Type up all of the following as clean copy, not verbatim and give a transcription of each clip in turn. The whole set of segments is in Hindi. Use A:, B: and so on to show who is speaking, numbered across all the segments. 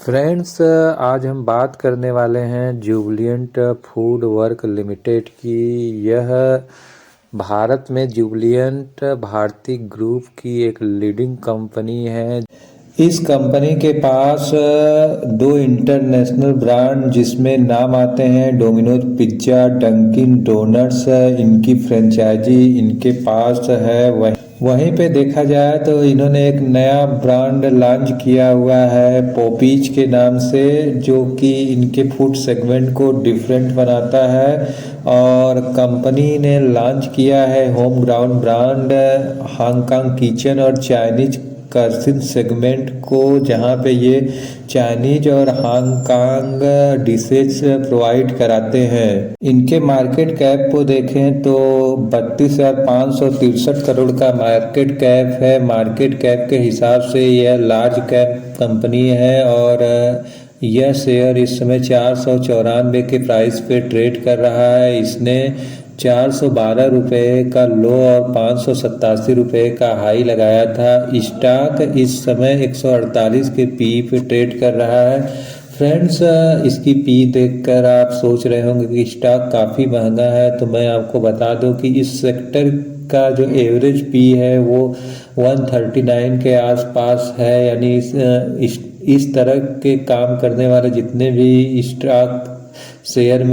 A: फ्रेंड्स, आज हम बात करने वाले हैं जुबिलेंट फूड वर्क लिमिटेड की। यह भारत में जुबिलेंट भारती ग्रुप की एक लीडिंग कंपनी है। इस कंपनी के पास दो इंटरनेशनल ब्रांड जिसमें नाम आते हैं डोमिनोज पिज्ज़ा, डंकिन डोनट्स, इनकी फ्रेंचाइजी इनके पास है। वहीं पे देखा जाए तो इन्होंने एक नया ब्रांड लॉन्च किया हुआ है पॉपीज के नाम से, जो कि इनके फूड सेगमेंट को डिफरेंट बनाता है। और कंपनी ने लॉन्च किया है home ground brand Hong Kong kitchen और चाइनीज कर्सिन सेगमेंट को, जहां पे ये चाइनीज और हांगकांग डिशेज प्रोवाइड कराते हैं। इनके मार्केट कैप को देखें तो 32,563 करोड़ का मार्केट कैप है। मार्केट कैप के हिसाब से यह लार्ज कैप कंपनी है और यह शेयर इस समय 494 के प्राइस पे ट्रेड कर रहा है। इसने 412 रुपये का लो और 587 रुपये का हाई लगाया था। स्टॉक इस समय 148 के पी पे ट्रेड कर रहा है। फ्रेंड्स, इसकी पी देखकर आप सोच रहे होंगे कि स्टॉक काफ़ी महंगा है, तो मैं आपको बता दूं कि इस सेक्टर का जो एवरेज पी है वो 139 के आसपास है। यानी इस तरह के काम करने वाले जितने भी स्टॉक शेयर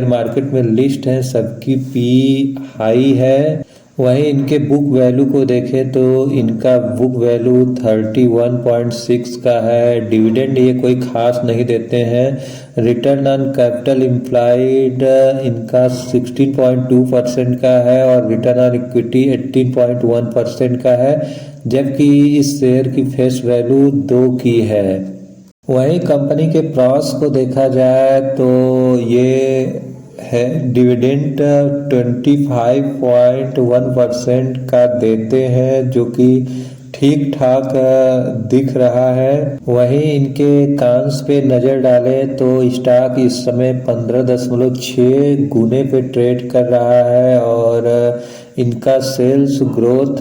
A: मार्केट में लिस्ट हैं, सबकी पी हाई है। वहीं इनके बुक वैल्यू को देखें तो इनका बुक वैल्यू 31.6 का है। डिविडेंड ये कोई खास नहीं देते हैं। रिटर्न ऑन कैपिटल एम्प्लॉयड इनका 16.2% का है और रिटर्न ऑन इक्विटी 18.1% का है, जबकि इस शेयर की फेस वैल्यू 2 की है। वहीं कंपनी के प्रॉस को देखा जाए तो ये है डिविडेंड 25.1% का देते हैं, जो कि ठीक ठाक दिख रहा है। वहीं इनके कांस पे नज़र डालें तो स्टॉक इस समय 15.6 गुने पे ट्रेड कर रहा है और इनका सेल्स ग्रोथ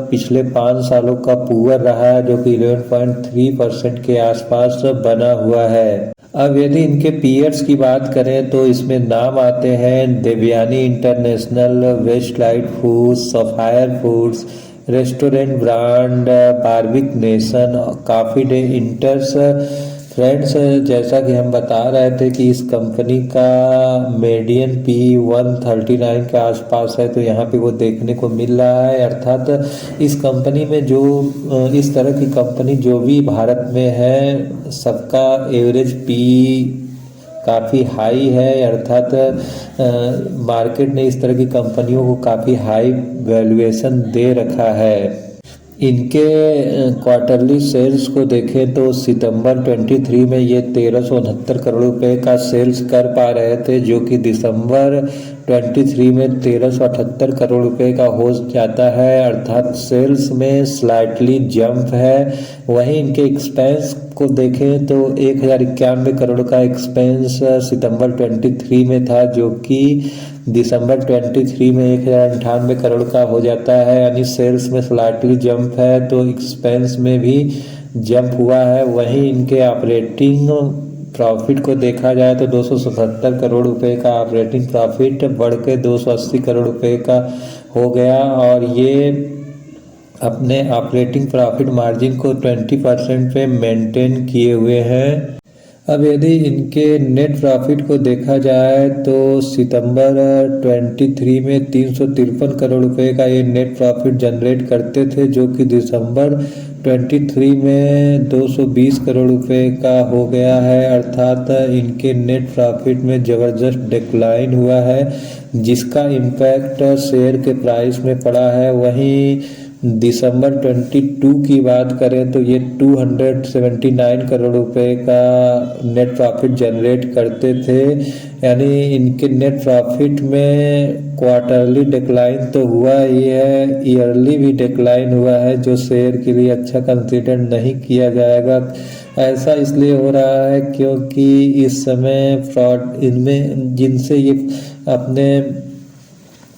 A: पिछले 5 सालों का पुअर रहा है, जो कि 11.3% के आसपास बना हुआ है। अब यदि इनके पीयर्स की बात करें तो इसमें नाम आते हैं Devyani International, Westlife Foods, Sapphire Foods, restaurant brand, Barbeque Nation, Coffee Day Enterprises. Friends, जैसा कि हम बता रहे थे कि इस कंपनी का मीडियन पी 139 के आसपास है, तो यहाँ पे वो देखने को मिल रहा है। अर्थात इस कंपनी में जो इस तरह की कंपनी जो भी भारत में है, सबका एवरेज पी काफ़ी हाई है। अर्थात मार्केट ने इस तरह की कंपनियों को काफ़ी हाई वैल्यूएशन दे रखा है। इनके क्वार्टरली सेल्स को देखें तो सितंबर 23 में ये 1369 करोड़ रुपए का सेल्स कर पा रहे थे, जो कि दिसंबर 23 में 1378 करोड़ रुपए का हो जाता है। अर्थात सेल्स में स्लाइटली जंप है। वहीं इनके एक्सपेंस को देखें तो 1091 करोड़ का एक्सपेंस सितंबर 23 में था, जो कि दिसंबर 23 में 1098 करोड़ का हो जाता है। यानी सेल्स में स्लाइटली जंप है तो एक्सपेंस में भी जंप हुआ है। वहीं इनके ऑपरेटिंग प्रॉफिट को देखा जाए तो 277 करोड़ रुपए का ऑपरेटिंग प्रॉफिट बढ़ के 280 करोड़ रुपए का हो गया और ये अपने ऑपरेटिंग प्रॉफिट मार्जिन को 20% पे मेंटेन किए हुए हैं। अब यदि इनके नेट प्रॉफिट को देखा जाए तो सितंबर 23 में 353 करोड़ रुपए का ये नेट प्रॉफिट जनरेट करते थे, जो कि दिसंबर 23 में 220 करोड़ रुपए का हो गया है। अर्थात इनके नेट प्रॉफिट में ज़बरदस्त डिक्लाइन हुआ है, जिसका इम्पैक्ट शेयर के प्राइस में पड़ा है। वहीं दिसंबर 22 की बात करें तो ये 279 करोड़ रुपए का नेट प्रॉफिट जनरेट करते थे। यानी इनके नेट प्रॉफिट में क्वार्टरली डिक्लाइन तो हुआ ही है, ईयरली भी डिक्लाइन हुआ है, जो शेयर के लिए अच्छा कंसीडर नहीं किया जाएगा। ऐसा इसलिए हो रहा है क्योंकि इस समय फ्रॉड इनमें जिनसे ये अपने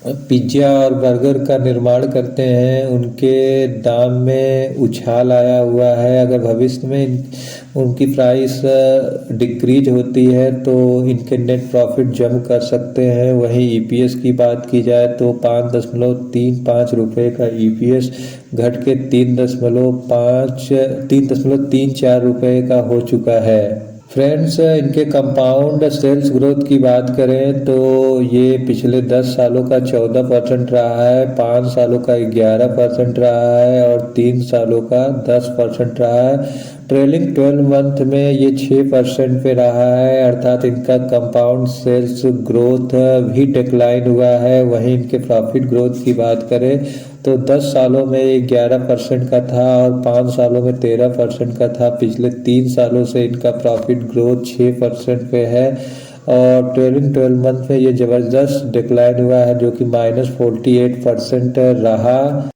A: पिज्ज़ा और बर्गर का निर्माण करते हैं उनके दाम में उछाल आया हुआ है। अगर भविष्य में उनकी प्राइस डिक्रीज होती है तो इनके नेट प्रॉफिट जंप कर सकते हैं। वहीं ईपीएस की बात की जाए तो 5.35 रुपये का ईपीएस घट के 3.34 रुपये का हो चुका है। फ्रेंड्स, इनके कंपाउंड सेल्स ग्रोथ की बात करें तो ये पिछले 10 सालों का 14% रहा है, 5 सालों का 11% रहा है और 3 सालों का 10% रहा है। ट्रेलिंग 12 मंथ में ये 6% पे रहा है, अर्थात इनका कंपाउंड सेल्स ग्रोथ भी डिक्लाइन हुआ है। वहीं इनके प्रॉफिट ग्रोथ की बात करें तो 10 सालों में ये 11% का था और 5 सालों में 13% का था। पिछले 3 सालों से इनका प्रॉफिट ग्रोथ 6% पे है और ट्रेलिंग 12 मंथ में ये ज़बरदस्त डिक्लाइन हुआ है जो कि -48% रहा।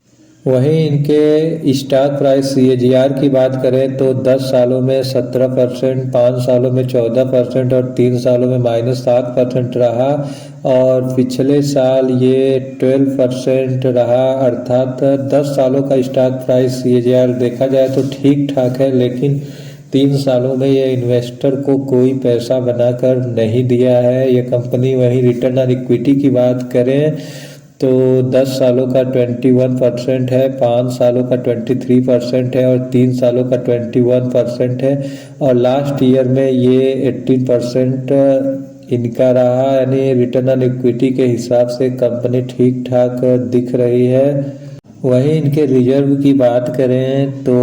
A: वहीं इनके स्टॉक प्राइस CAGR की बात करें तो 10 सालों में 17%, 5 सालों में 14% और 3 सालों में -7% रहा और पिछले साल ये 12% रहा। अर्थात 10 सालों का स्टॉक प्राइस CAGR देखा जाए तो ठीक ठाक है, लेकिन 3 सालों में ये इन्वेस्टर को कोई पैसा बनाकर नहीं दिया है ये कंपनी। वहीं रिटर्न ऑन इक्विटी की बात करें तो 10 सालों का 21% है, 5 सालों का 23% है और 3 सालों का 21% है और लास्ट ईयर में ये 18% इनका रहा। यानी रिटर्न ऑन इक्विटी के हिसाब से कंपनी ठीक ठाक दिख रही है। वहीं इनके रिजर्व की बात करें तो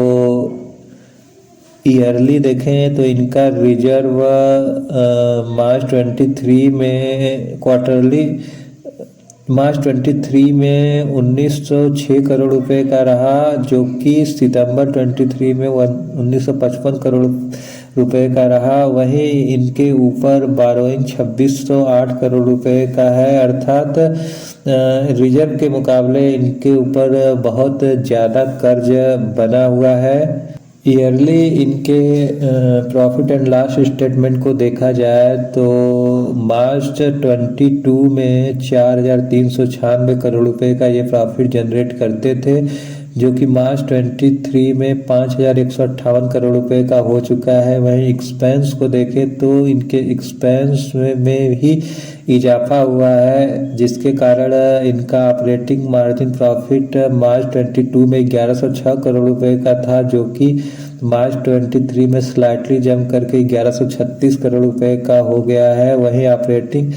A: ईयरली देखें तो इनका रिजर्व मार्च 23 में मार्च 23 में 1906 करोड़ रुपए का रहा, जो कि सितंबर 23 में 1955 करोड़ रुपए का रहा। वहीं इनके ऊपर बारोइंग 2608 करोड़ रुपए का है, अर्थात रिजर्व के मुकाबले इनके ऊपर बहुत ज़्यादा कर्ज बना हुआ है। ईयरली इनके प्रॉफिट एंड लॉस स्टेटमेंट को देखा जाए तो मार्च 22 में 4,396 करोड़ रुपए का ये प्रॉफिट जनरेट करते थे, जो कि मार्च 23 में 5,158 करोड़ रुपए का हो चुका है। वहीं एक्सपेंस को देखें तो इनके एक्सपेंस में भी इजाफा हुआ है, जिसके कारण इनका ऑपरेटिंग मार्जिन प्रॉफिट मार्च 22 में 1106 करोड़ रुपए का था, जो कि मार्च 23 में स्लाइटली जंप करके 1136 करोड़ रुपए का हो गया है। वहीं ऑपरेटिंग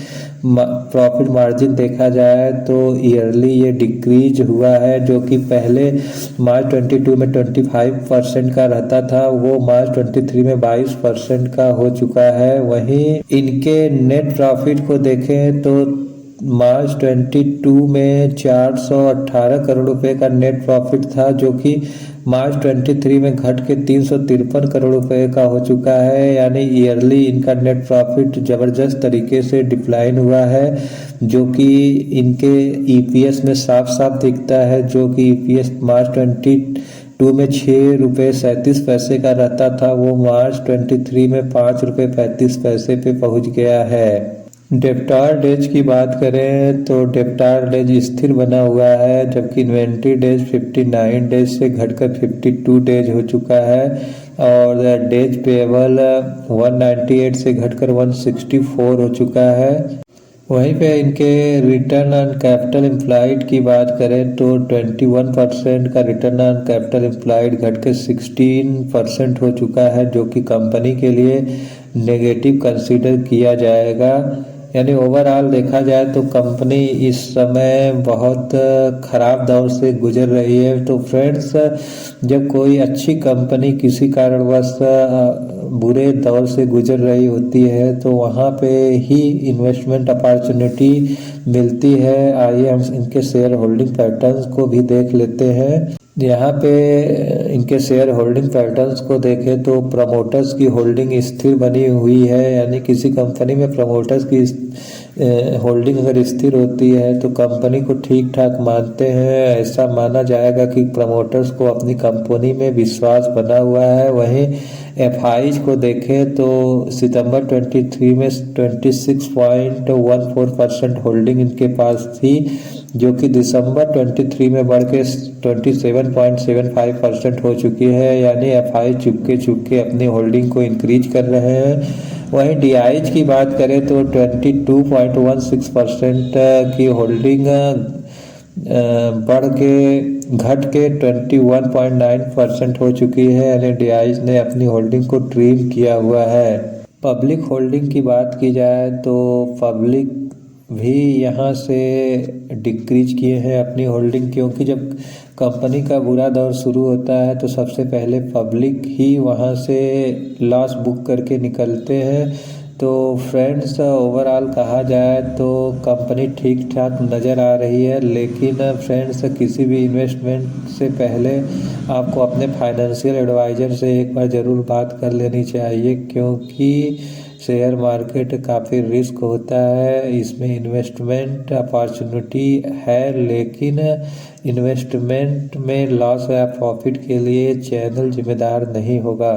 A: प्रॉफिट मार्जिन देखा जाए तो ईयरली ये डिक्रीज हुआ है, जो कि पहले मार्च 22 में 25% का रहता था, वो मार्च 23 में 22% का हो चुका है। वहीं इनके नेट प्रॉफिट को देखें तो मार्च 22 में 418 करोड़ रुपए का नेट प्रॉफिट था, जो कि मार्च 23 में घट के 353 करोड़ रुपए का हो चुका है। यानी ईयरली इनका नेट प्रॉफिट ज़बरदस्त तरीके से डिक्लाइन हुआ है, जो कि इनके ईपीएस में साफ साफ दिखता है, जो कि ईपीएस मार्च 22 में 6 रुपये 37 पैसे का रहता था, वो मार्च 23 में 5 रुपये 35 पैसे पे पहुंच गया है। डेप्टार डेज की बात करें तो डेप्टार डेज स्थिर बना हुआ है, जबकि इन्वेंट्री डेज 59 डेज से घटकर 52 डेज हो चुका है और डेज पेएबल 198 से घटकर 164 हो चुका है। वहीं पे इनके रिटर्न ऑन कैपिटल एम्प्लॉयड की बात करें तो 21% का रिटर्न ऑन कैपिटल एम्प्लॉयड घट के 16% हो चुका है, जो कि कंपनी के लिए नेगेटिव कंसीडर किया जाएगा। यानी ओवरऑल देखा जाए तो कंपनी इस समय बहुत ख़राब दौर से गुजर रही है। तो फ्रेंड्स, जब कोई अच्छी कंपनी किसी कारणवश बुरे दौर से गुजर रही होती है तो वहाँ पे ही इन्वेस्टमेंट अपॉर्चुनिटी मिलती है। आइए हम इनके शेयर होल्डिंग पैटर्न्स को भी देख लेते हैं। यहाँ पे इनके शेयर होल्डिंग पैटर्न्स को देखें तो प्रमोटर्स की होल्डिंग स्थिर बनी हुई है, यानी किसी कंपनी में प्रमोटर्स की होल्डिंग अगर स्थिर होती है तो कंपनी को ठीक ठाक मानते हैं। ऐसा माना जाएगा कि प्रमोटर्स को अपनी कंपनी में विश्वास बना हुआ है। वहीं एफआईज को देखें तो सितंबर 23 में 26.14% होल्डिंग इनके पास थी, जो कि दिसंबर 23 में बढ़ के 27.75% हो चुकी है, यानी एफआई चुपके चुपके अपनी होल्डिंग को इंक्रीज कर रहे हैं। वहीं डीआईज की बात करें तो 22.16% की होल्डिंग बढ़ के घट के 21.9% हो चुकी है, यानी डीआईज ने अपनी होल्डिंग को ट्रिम किया हुआ है। पब्लिक होल्डिंग की बात की जाए तो पब्लिक भी यहाँ से डिक्रीज किए हैं अपनी होल्डिंग, क्योंकि जब कंपनी का बुरा दौर शुरू होता है तो सबसे पहले पब्लिक ही वहाँ से लॉस बुक करके निकलते हैं। तो फ्रेंड्स, ओवरऑल कहा जाए तो कंपनी ठीक ठाक नज़र आ रही है, लेकिन फ्रेंड्स किसी भी इन्वेस्टमेंट से पहले आपको अपने फाइनेंशियल एडवाइज़र से एक बार ज़रूर बात कर लेनी चाहिए, क्योंकि शेयर मार्केट काफ़ी रिस्क होता है। इसमें इन्वेस्टमेंट अपॉर्चुनिटी है, लेकिन इन्वेस्टमेंट में लॉस या प्रॉफिट के लिए चैनल जिम्मेदार नहीं होगा।